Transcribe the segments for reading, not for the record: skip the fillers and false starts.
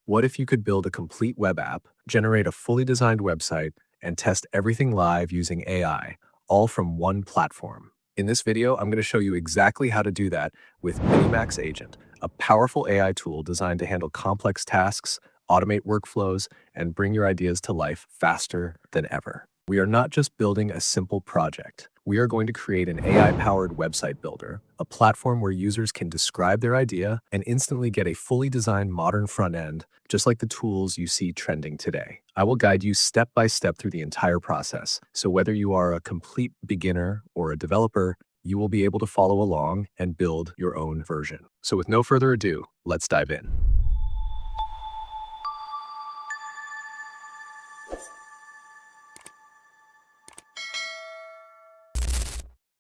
What if you could build a complete web app, generate a fully designed website, and test everything live using AI, all from one platform? In this video, I'm going to show you exactly how to do that with MiniMax Agent, a powerful AI tool designed to handle complex tasks, automate workflows, and bring your ideas to life faster than ever. We are not just building a simple project. We are going to create an AI-powered website builder, a platform where users can describe their idea and instantly get a fully designed modern front end, just like the tools you see trending today. I will guide you step by step through the entire process, so whether you are a complete beginner or a developer, you will be able to follow along and build your own version. So with no further ado, let's dive in.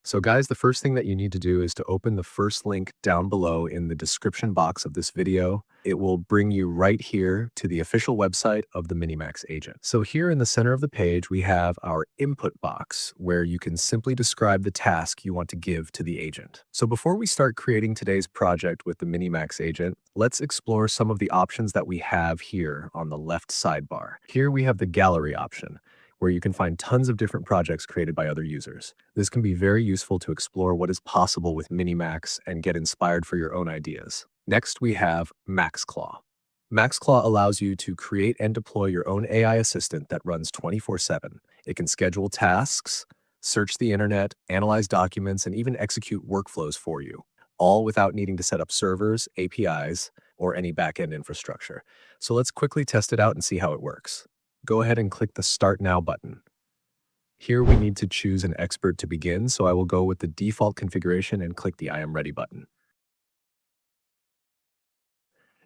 So guys, the first thing that you need to do is to open the first link down below in the description box of this video. It will bring you right here to the official website of the MiniMax Agent. So here in the center of the page, we have our input box where you can simply describe the task you want to give to the agent. So before we start creating today's project with the MiniMax Agent, let's explore some of the options that we have here on the left sidebar. Here we have the gallery option, where you can find tons of different projects created by other users. This can be very useful to explore what is possible with MiniMax and get inspired for your own ideas. Next, we have MaxClaw. MaxClaw allows you to create and deploy your own AI assistant that runs 24/7. It can schedule tasks, search the internet, analyze documents, and even execute workflows for you, all without needing to set up servers, APIs, or any backend infrastructure. So let's quickly test it out and see how it works. Go ahead and click the Start Now button. Here we need to choose an expert to begin, so I will go with the default configuration and click the I am ready button.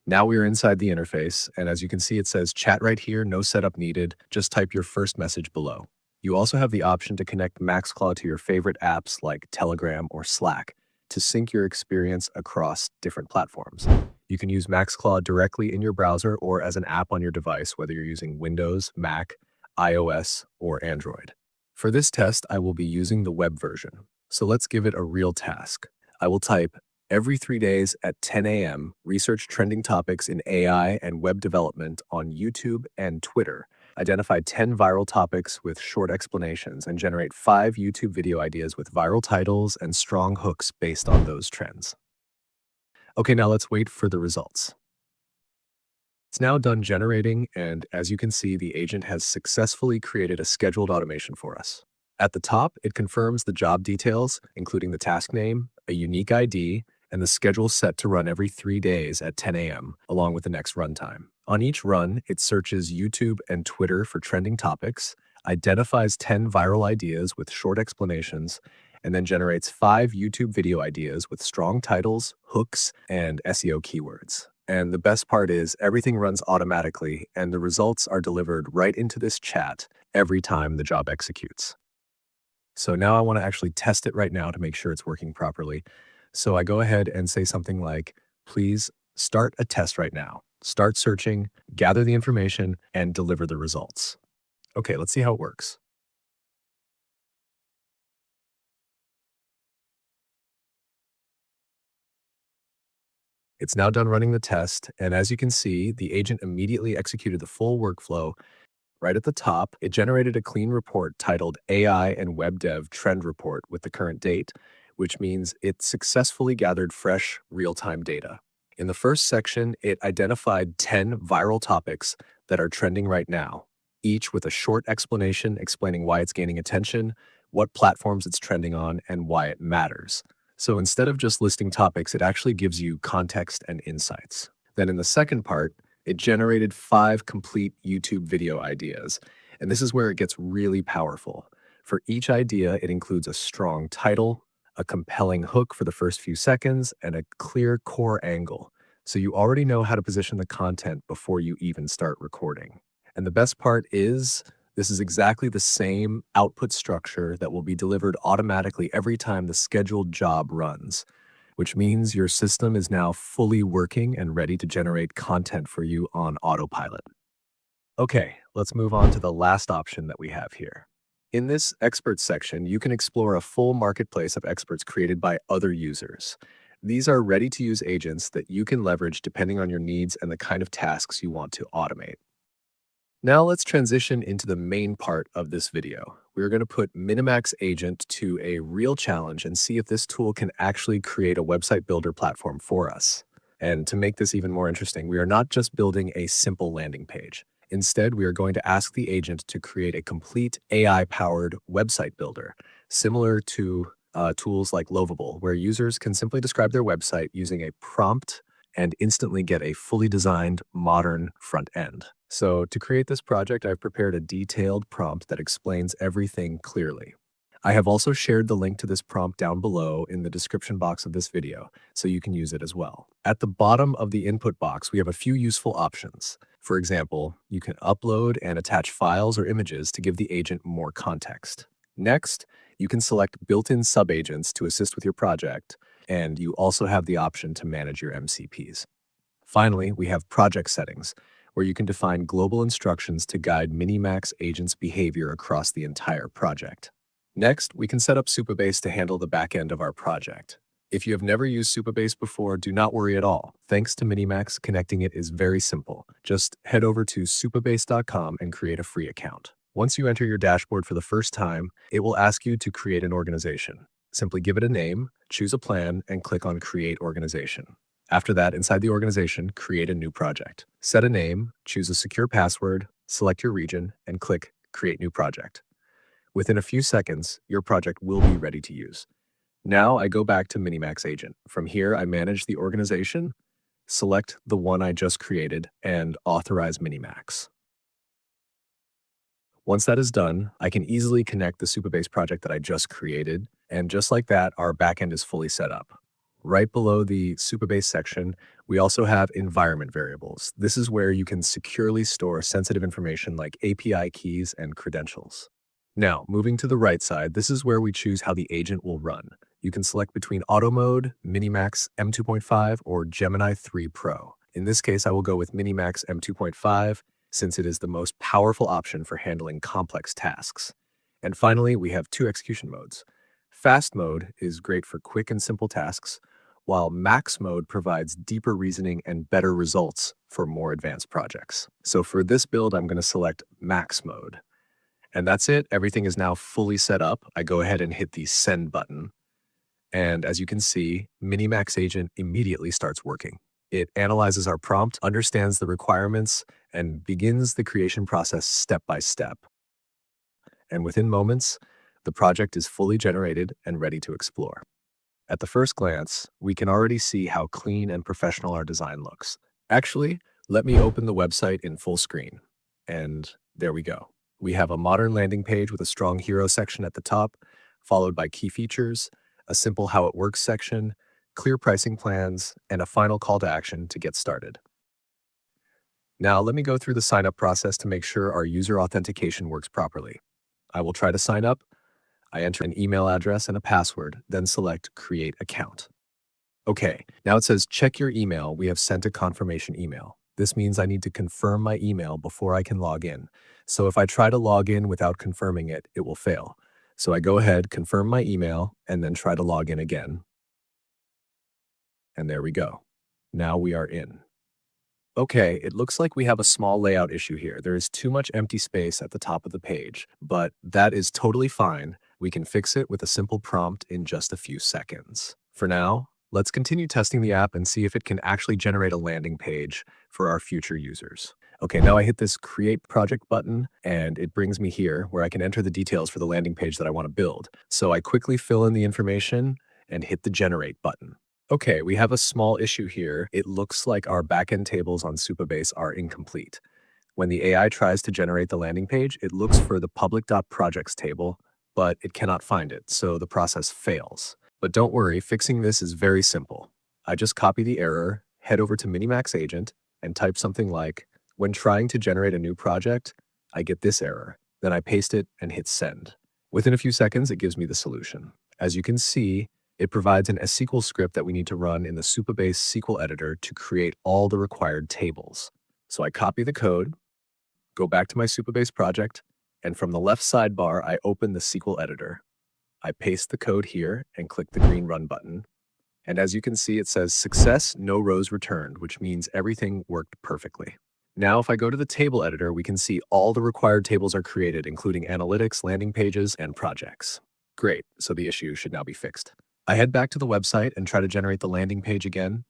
Now we are inside the interface, and as you can see, it says chat right here, no setup needed, just type your first message below. You also have the option to connect MaxClaw to your favorite apps like Telegram or Slack to sync your experience across different platforms. You can use MaxClaw directly in your browser or as an app on your device, whether you're using Windows, Mac, iOS, or Android. For this test, I will be using the web version. So let's give it a real task. I will type, every 3 days at 10 a.m., research trending topics in AI and web development on YouTube and Twitter. Identify 10 viral topics with short explanations and generate 5 YouTube video ideas with viral titles and strong hooks based on those trends. Okay, now let's wait for the results. It's now done generating, and as you can see, the agent has successfully created a scheduled automation for us. At the top, it confirms the job details, including the task name, a unique ID, and the schedule set to run every 3 days at 10 a.m., along with the next runtime. On each run, it searches YouTube and Twitter for trending topics, identifies 10 viral ideas with short explanations, and then generates 5 YouTube video ideas with strong titles, hooks, and SEO keywords. And the best part is everything runs automatically, and the results are delivered right into this chat every time the job executes. So now I want to actually test it right now to make sure it's working properly. So I go ahead and say something like, please start a test right now. Start searching, gather the information, and deliver the results. Okay, let's see how it works. It's now done running the test, and as you can see, the agent immediately executed the full workflow. Right at the top, it generated a clean report titled AI and Web Dev Trend Report with the current date, which means it successfully gathered fresh, real-time data. In the first section, it identified 10 viral topics that are trending right now, each with a short explanation explaining why it's gaining attention, what platforms it's trending on, and why it matters. So instead of just listing topics, it actually gives you context and insights. Then in the second part, it generated 5 complete YouTube video ideas. And this is where it gets really powerful. For each idea, it includes a strong title, a compelling hook for the first few seconds, and a clear core angle. So you already know how to position the content before you even start recording. And the best part is, this is exactly the same output structure that will be delivered automatically every time the scheduled job runs, which means your system is now fully working and ready to generate content for you on autopilot. Okay, let's move on to the last option that we have here. In this experts section, you can explore a full marketplace of experts created by other users. These are ready-to-use agents that you can leverage depending on your needs and the kind of tasks you want to automate. Now let's transition into the main part of this video. We're going to put MiniMax Agent to a real challenge and see if this tool can actually create a website builder platform for us. And to make this even more interesting, we are not just building a simple landing page. Instead, we are going to ask the agent to create a complete AI-powered website builder, similar to tools like Lovable, where users can simply describe their website using a prompt and instantly get a fully designed, modern front end. So to create this project, I've prepared a detailed prompt that explains everything clearly. I have also shared the link to this prompt down below in the description box of this video, so you can use it as well. At the bottom of the input box, we have a few useful options. For example, you can upload and attach files or images to give the agent more context. Next, you can select built-in sub-agents to assist with your project, and you also have the option to manage your MCPs. Finally, we have project settings, where you can define global instructions to guide MiniMax Agent's behavior across the entire project. Next, we can set up Supabase to handle the backend of our project. If you have never used Supabase before, do not worry at all. Thanks to MiniMax, connecting it is very simple. Just head over to supabase.com and create a free account. Once you enter your dashboard for the first time, it will ask you to create an organization. Simply give it a name, choose a plan, and click on Create Organization. After that, inside the organization, create a new project. Set a name, choose a secure password, select your region, and click Create New Project. Within a few seconds, your project will be ready to use. Now I go back to MiniMax Agent. From here, I manage the organization, select the one I just created, and authorize MiniMax. Once that is done, I can easily connect the Supabase project that I just created, and just like that, our backend is fully set up. Right below the Supabase section, we also have environment variables. This is where you can securely store sensitive information like API keys and credentials. Now, moving to the right side, this is where we choose how the agent will run. You can select between Auto Mode, MiniMax M2.5, or Gemini 3 Pro. In this case, I will go with MiniMax M2.5 since it is the most powerful option for handling complex tasks. And finally, we have two execution modes. Fast mode is great for quick and simple tasks, while Max mode provides deeper reasoning and better results for more advanced projects. So for this build, I'm going to select Max mode. And that's it. Everything is now fully set up. I go ahead and hit the Send button. And as you can see, MiniMax Agent immediately starts working. It analyzes our prompt, understands the requirements, and begins the creation process step by step. And within moments, the project is fully generated and ready to explore. At the first glance, we can already see how clean and professional our design looks. Actually, let me open the website in full screen. And there we go. We have a modern landing page with a strong hero section at the top, followed by key features, a simple how it works section, clear pricing plans, and a final call to action to get started. Now let me go through the sign up process to make sure our user authentication works properly. I will try to sign up. I enter an email address and a password, then select Create Account. Okay, now it says check your email. We have sent a confirmation email. This means I need to confirm my email before I can log in. So if I try to log in without confirming it, it will fail. So I go ahead, confirm my email, and then try to log in again. And there we go. Now we are in. Okay, it looks like we have a small layout issue here. There is too much empty space at the top of the page, but that is totally fine. We can fix it with a simple prompt in just a few seconds. For now, let's continue testing the app and see if it can actually generate a landing page for our future users. Okay, now I hit this Create Project button, and it brings me here where I can enter the details for the landing page that I want to build. So I quickly fill in the information and hit the Generate button. Okay, we have a small issue here. It looks like our backend tables on Supabase are incomplete. When the AI tries to generate the landing page, it looks for the public.projects table, but it cannot find it, so the process fails. But don't worry, fixing this is very simple. I just copy the error, head over to MiniMax Agent, and type something like, when trying to generate a new project, I get this error. Then I paste it and hit send. Within a few seconds, it gives me the solution. As you can see, it provides an SQL script that we need to run in the Supabase SQL editor to create all the required tables. So I copy the code, go back to my Supabase project, and from the left sidebar, I open the SQL editor. I paste the code here and click the green Run button. And as you can see, it says success, no rows returned, which means everything worked perfectly. Now, if I go to the table editor, we can see all the required tables are created, including analytics, landing pages, and projects. Great, so the issue should now be fixed. I head back to the website and try to generate the landing page again,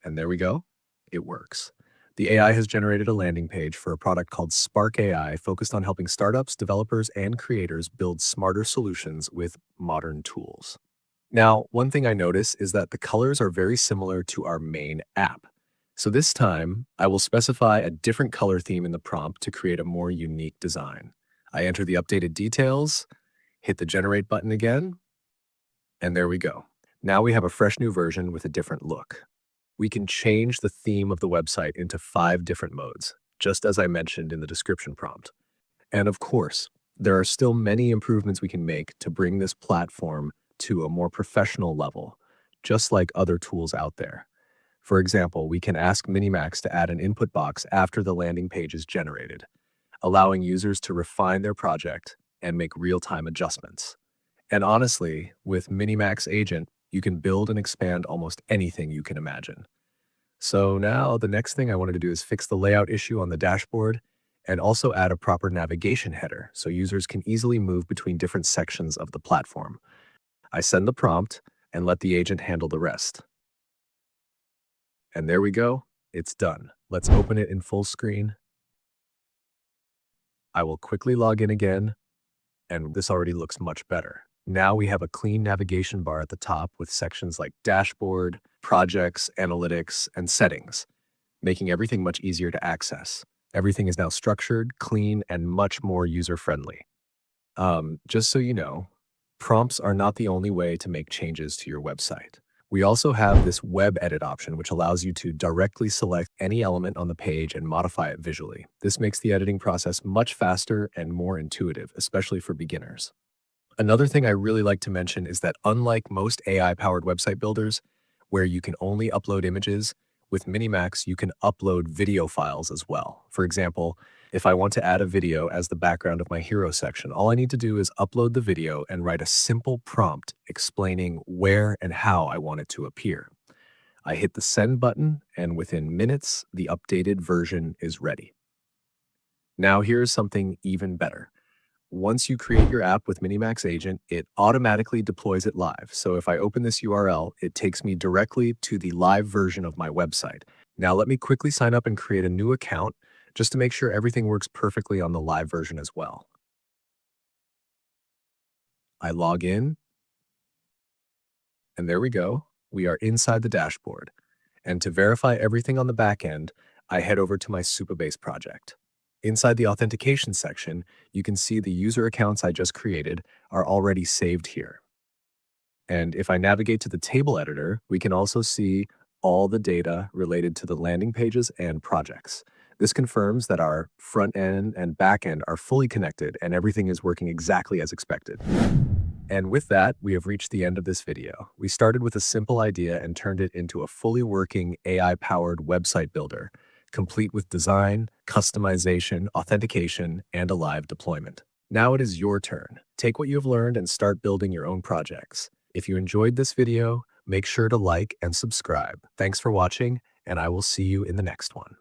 and there we go. It works. The AI has generated a landing page for a product called Spark AI, focused on helping startups, developers, and creators build smarter solutions with modern tools. Now, one thing I notice is that the colors are very similar to our main app. So this time, I will specify a different color theme in the prompt to create a more unique design. I enter the updated details, hit the generate button again, and there we go. Now we have a fresh new version with a different look. We can change the theme of the website into 5 different modes, just as I mentioned in the description prompt. And of course, there are still many improvements we can make to bring this platform to a more professional level, just like other tools out there. For example, we can ask MiniMax to add an input box after the landing page is generated, allowing users to refine their project and make real-time adjustments. And honestly, with MiniMax Agent, you can build and expand almost anything you can imagine. So now the next thing I wanted to do is fix the layout issue on the dashboard and also add a proper navigation header so users can easily move between different sections of the platform. I send the prompt and let the agent handle the rest. And there we go. It's done. Let's open it in full screen. I will quickly log in again, and this already looks much better. Now we have a clean navigation bar at the top with sections like dashboard, projects, analytics, and settings, making everything much easier to access. Everything is now structured, clean, and much more user-friendly. Just so you know, prompts are not the only way to make changes to your website. We also have this web edit option, which allows you to directly select any element on the page and modify it visually. This makes the editing process much faster and more intuitive, especially for beginners. Another thing I really like to mention is that unlike most AI-powered website builders, where you can only upload images, with MiniMax, you can upload video files as well. For example, if I want to add a video as the background of my hero section, all I need to do is upload the video and write a simple prompt explaining where and how I want it to appear. I hit the send button, and within minutes, the updated version is ready. Now here's something even better. Once you create your app with MiniMax Agent, it automatically deploys it live. So if I open this URL, it takes me directly to the live version of my website. Now let me quickly sign up and create a new account just to make sure everything works perfectly on the live version as well. I log in, and there we go. We are inside the dashboard. And to verify everything on the back end, I head over to my Supabase project. Inside the authentication section, you can see the user accounts I just created are already saved here. And if I navigate to the table editor, we can also see all the data related to the landing pages and projects. This confirms that our front end and back end are fully connected and everything is working exactly as expected. And with that, we have reached the end of this video. We started with a simple idea and turned it into a fully working AI-powered website builder, complete with design, customization, authentication, and a live deployment. Now it is your turn. Take what you have learned and start building your own projects. If you enjoyed this video, make sure to like and subscribe. Thanks for watching, and I will see you in the next one.